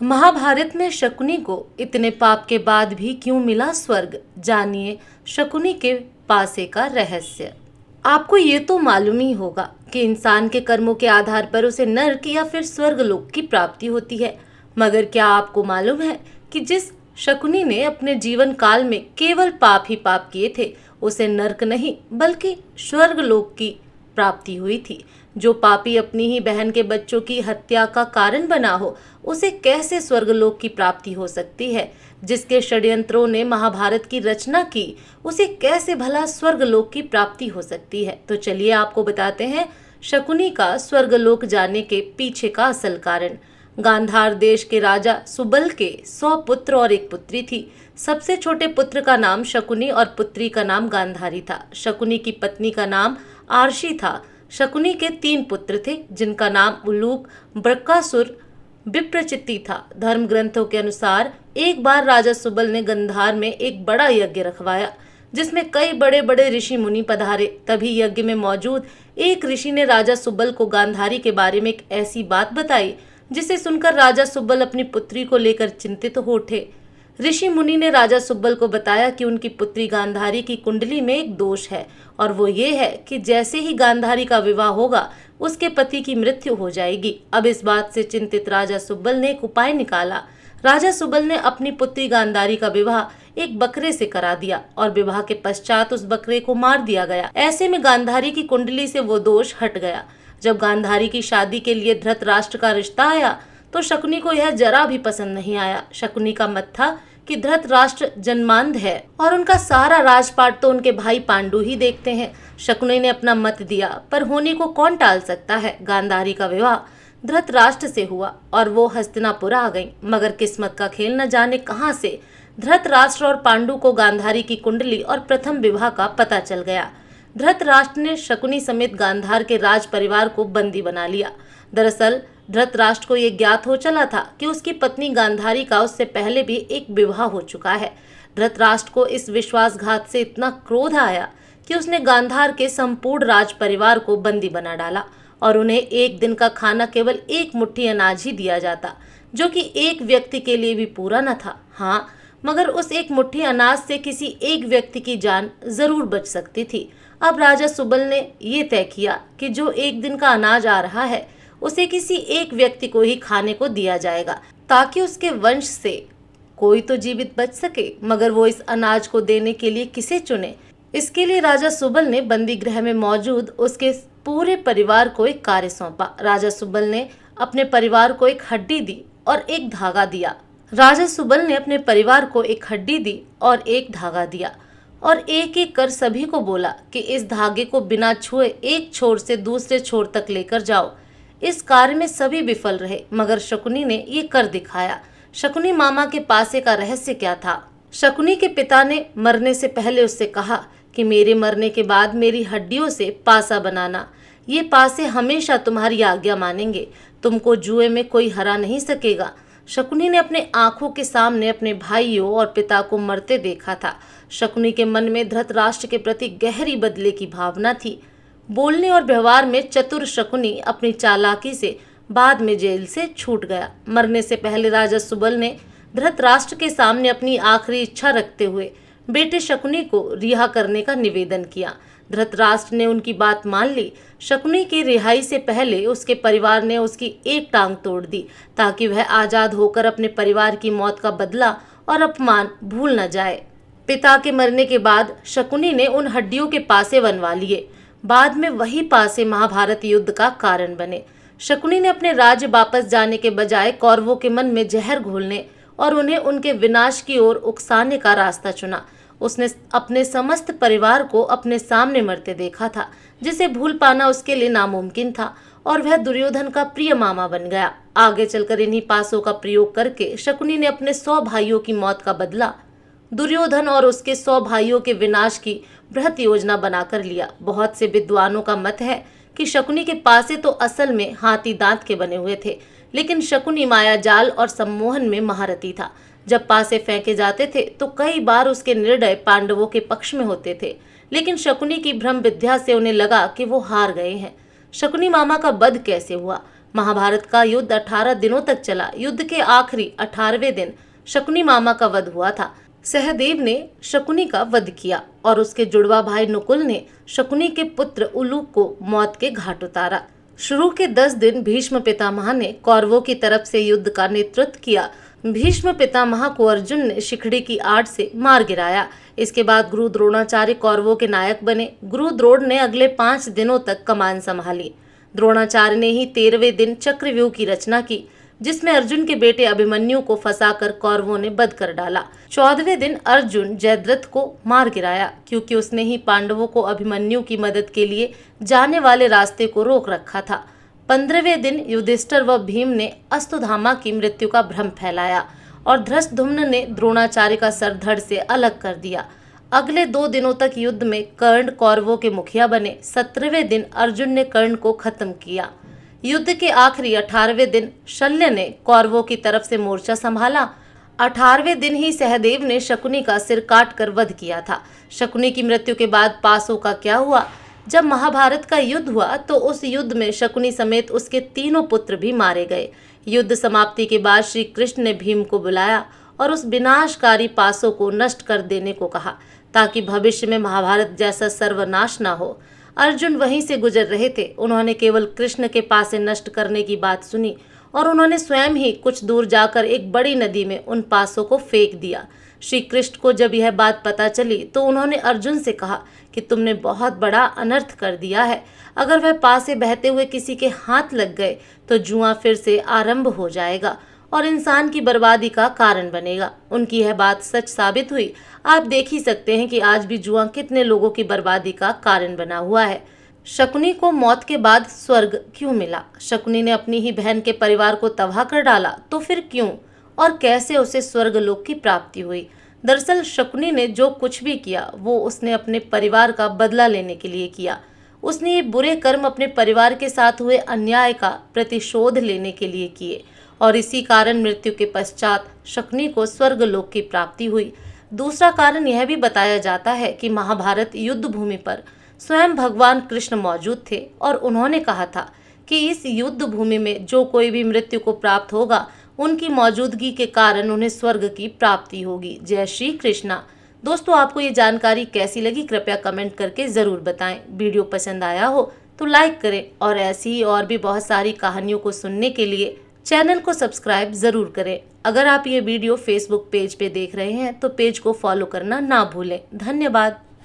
महाभारत में शकुनी को इतने पाप के बाद भी क्यों मिला स्वर्ग, जानिए शकुनी के पासे का रहस्य। आपको ये तो मालूम ही होगा कि इंसान के कर्मों के आधार पर उसे नर्क या फिर स्वर्ग लोक की प्राप्ति होती है। मगर क्या आपको मालूम है कि जिस शकुनी ने अपने जीवन काल में केवल पाप ही पाप किए थे, उसे नर्क नहीं बल्कि स्वर्ग लोक की प्राप्ति हुई थी। जो पापी अपनी ही बहन के बच्चों की हत्या का कारण बना हो, उसे कैसे स्वर्गलोक की प्राप्ति हो सकती है। जिसके षड्यंत्रों ने महाभारत की रचना की, उसे कैसे भला स्वर्गलोक की प्राप्ति हो सकती है। तो चलिए आपको बताते हैं शकुनी का स्वर्गलोक जाने के पीछे का असल कारण। गांधार देश के राजा सुबल के 100 पुत्र और एक पुत्री थी। सबसे छोटे पुत्र का नाम शकुनी और पुत्री का नाम गांधारी था। शकुनी की पत्नी का नाम आरशी था। शकुनी के 3 पुत्र थे, जिनका नाम उलूक, बृकासुर, विप्रचित्ति था। धर्म ग्रंथों के अनुसार एक बार राजा सुबल ने गंधार में एक बड़ा यज्ञ रखवाया, जिसमें कई बड़े बड़े ऋषि मुनि पधारे। तभी यज्ञ में मौजूद एक ऋषि ने राजा सुबल को गांधारी के बारे में एक ऐसी बात बताई, जिसे सुनकर राजा सुबल अपनी पुत्री को लेकर चिंतित हो उठे। ऋषि मुनि ने राजा सुब्बल को बताया कि उनकी पुत्री गांधारी की कुंडली में एक दोष है, और वो ये है कि जैसे ही गांधारी का विवाह होगा, उसके पति की मृत्यु हो जाएगी। अब इस बात से चिंतित राजा सुब्बल ने एक उपाय निकाला। राजा सुब्बल ने अपनी पुत्री गांधारी का विवाह एक बकरे से करा दिया और विवाह के पश्चात उस बकरे को मार दिया गया। ऐसे में गांधारी की कुंडली से वो दोष हट गया। जब गांधारी की शादी के लिए धृतराष्ट्र का रिश्ता आया, तो शकुनी को यह जरा भी पसंद नहीं आया। शकुनी का मत था कि धृतराष्ट्र जन्मांध है और उनका सारा राजपाट तो उनके भाई पांडु ही देखते हैं। शकुनी ने अपना मत दिया, पर होने को कौन टाल सकता है। गांधारी का विवाह धृतराष्ट्र से हुआ और वो हस्तिनापुर आ गई। मगर किस्मत का खेल न जाने कहां से धृतराष्ट्र और पांडु को गांधारी की कुंडली और प्रथम विवाह का पता चल गया। धृतराष्ट्र ने शकुनी समेत गांधार के राज परिवार को बंदी बना लिया। दरअसल धृतराष्ट्र को यह ज्ञात हो चला था कि उसकी पत्नी गांधारी का उससे पहले भी एक विवाह हो चुका है। धृतराष्ट्र को इस विश्वासघात से इतना क्रोध आया कि उसने गांधार के संपूर्ण राज परिवार को बंदी बना डाला और उन्हें एक दिन का खाना केवल एक मुट्ठी अनाज ही दिया जाता, जो कि एक व्यक्ति के लिए भी पूरा न था। हाँ, मगर उस एक मुट्ठी अनाज से किसी एक व्यक्ति की जान जरूर बच सकती थी। अब राजा सुबल ने ये तय किया कि जो एक दिन का अनाज आ रहा है, उसे किसी एक व्यक्ति को ही खाने को दिया जाएगा, ताकि उसके वंश से कोई तो जीवित बच सके। मगर वो इस अनाज को देने के लिए किसे चुने? इसके लिए राजा सुबल ने बंदी गृह में मौजूद उसके पूरे परिवार को एक कार्य सौंपा। राजा सुबल ने अपने परिवार को एक हड्डी दी और एक धागा दिया। राजा सुबल ने अपने परिवार को एक हड्डी दी और एक धागा दिया और एक एक कर सभी को बोला कि इस धागे को बिना छुए एक छोर से दूसरे छोर तक लेकर जाओ। इस कार्य में सभी विफल रहे, मगर शकुनी ने ये कर दिखाया। शकुनी मामा के पासे का रहस्य क्या था? शकुनी के पिता ने मरने से पहले उससे कहा कि मेरे मरने के बाद मेरी हड्डियों से पासा बनाना। ये पासे हमेशा तुम्हारी आज्ञा मानेंगे। तुमको जुए में कोई हरा नहीं सकेगा। शकुनी ने अपने आंखों के सामने अपने भाइयों और पिता को मरते देखा था। शकुनी के मन में धृतराष्ट्र के प्रति गहरी बदले की भावना थी। बोलने और व्यवहार में चतुर शकुनी अपनी चालाकी से बाद में जेल से छूट गया। मरने से पहले राजा सुबल ने धृतराष्ट्र के सामने अपनी आखिरी इच्छा रखते हुए बेटे शकुनी को रिहा करने का निवेदन किया। धृतराष्ट्र ने उनकी बात मान ली। शकुनी की रिहाई से पहले उसके परिवार ने उसकी एक टांग तोड़ दी, ताकि वह आजाद होकर अपने परिवार की मौत का बदला और अपमान भूल न जाए। पिता के मरने के बाद शकुनी ने उन हड्डियों के पासे बनवा लिए। बाद में वही पासे महाभारत युद्ध का कारण बने। शकुनी ने अपने राज्य वापस जाने के बजाय कौरवों के मन में जहर घोलने और उन्हें उनके विनाश की ओर उकसाने का रास्ता चुना। उसने अपने समस्त परिवार को अपने सामने मरते देखा था, जिसे भूल पाना उसके लिए नामुमकिन था, और वह दुर्योधन का प्रिय मामा बन गया। आगे चलकर इन्हीं पासों का प्रयोग करके शकुनी ने अपने 100 भाइयों की मौत का बदला दुर्योधन और उसके 100 भाइयों के विनाश की बृहत योजना बनाकर लिया। बहुत से विद्वानों का मत है कि शकुनी के पासे तो असल में हाथी दांत के बने हुए थे, लेकिन शकुनी माया जाल और सम्मोहन में महारथी था। जब पासे फेंके जाते थे तो कई बार उसके निर्णय पांडवों के पक्ष में होते थे, लेकिन शकुनी की भ्रम विद्या से उन्हें लगा कि वो हार गए हैं। शकुनी मामा का वध कैसे हुआ? महाभारत का युद्ध 18 दिनों तक चला। युद्ध के आखिरी 18वें दिन शकुनी मामा का वध हुआ था। सहदेव ने शकुनी का वध किया और उसके जुड़वा भाई नकुल ने शकुनी के पुत्र उलूक को मौत के घाट उतारा। शुरू के 10 दिन भीष्म पितामह ने कौरवों की तरफ से युद्ध का नेतृत्व किया। भीष्म पितामह को अर्जुन ने शिखड़ी की आड़ से मार गिराया। इसके बाद गुरु द्रोणाचार्य कौरवों के नायक बने। गुरु द्रोण ने अगले 5 दिनों तक कमान संभाली। द्रोणाचार्य ने ही 13वें दिन चक्रव्यूह की रचना की, जिसमें अर्जुन के बेटे अभिमन्यु को फंसाकर कौरवों ने बध कर डाला। 14वें दिन अर्जुन जयद्रथ को मार गिराया, क्योंकि उसने ही पांडवों को अभिमन्यु की मदद के लिए जाने वाले रास्ते को रोक रखा था। 15वें दिन युधिष्ठिर व भीम ने अश्वत्थामा की मृत्यु का भ्रम फैलाया और धृष्टद्युम्न ने द्रोणाचार्य का सर धड़ से अलग कर दिया। अगले 2 दिनों तक युद्ध में कर्ण कौरवों के मुखिया बने। 17वें दिन अर्जुन ने कर्ण को खत्म किया। युद्ध के आखिरी 18वें दिन शल्य ने कौरवों की तरफ से मोर्चा संभाला। 18वें दिन ही सहदेव ने शकुनी का सिर काट कर वध किया था। शकुनी की मृत्यु के बाद पासों का क्या हुआ? जब महाभारत का युद्ध हुआ तो उस युद्ध में शकुनी समेत उसके 3 पुत्र भी मारे गए। युद्ध समाप्ति के बाद श्री कृष्ण ने भीम को बुलाया और उस विनाशकारी पासों को नष्ट कर देने को कहा, ताकि भविष्य में महाभारत जैसा सर्वनाश न हो। अर्जुन वहीं से गुजर रहे थे। उन्होंने केवल कृष्ण के पासे नष्ट करने की बात सुनी और उन्होंने स्वयं ही कुछ दूर जाकर एक बड़ी नदी में उन पासों को फेंक दिया। श्री कृष्ण को जब यह बात पता चली तो उन्होंने अर्जुन से कहा कि तुमने बहुत बड़ा अनर्थ कर दिया है। अगर वह पासे बहते हुए किसी के हाथ लग गए तो जुआ फिर से आरंभ हो जाएगा और इंसान की बर्बादी का कारण बनेगा। उनकी यह बात सच साबित हुई। आप देख ही सकते हैं कि आज भी जुआ कितने लोगों की बर्बादी का कारण बना हुआ है। शकुनी को मौत के बाद स्वर्ग क्यों मिला? शकुनी ने अपनी ही बहन के परिवार को तबाह कर डाला, तो फिर क्यों और कैसे उसे स्वर्गलोक की प्राप्ति हुई? दरअसल शकुनी ने जो कुछ भी किया वो उसने अपने परिवार का बदला लेने के लिए किया। उसने ये बुरे कर्म अपने परिवार के साथ हुए अन्याय का प्रतिशोध लेने के लिए किए और इसी कारण मृत्यु के पश्चात शकुनी को स्वर्गलोक की प्राप्ति हुई। दूसरा कारण यह भी बताया जाता है कि महाभारत युद्ध भूमि पर स्वयं भगवान कृष्ण मौजूद थे और उन्होंने कहा था कि इस युद्ध भूमि में जो कोई भी मृत्यु को प्राप्त होगा उनकी मौजूदगी के कारण उन्हें स्वर्ग की प्राप्ति होगी। जय श्री कृष्णा। दोस्तों, आपको ये जानकारी कैसी लगी कृपया कमेंट करके ज़रूर बताएं। वीडियो पसंद आया हो तो लाइक करें और ऐसी ही और भी बहुत सारी कहानियों को सुनने के लिए चैनल को सब्सक्राइब ज़रूर करें। अगर आप ये वीडियो फेसबुक पेज पे देख रहे हैं तो पेज को फॉलो करना ना भूलें। धन्यवाद।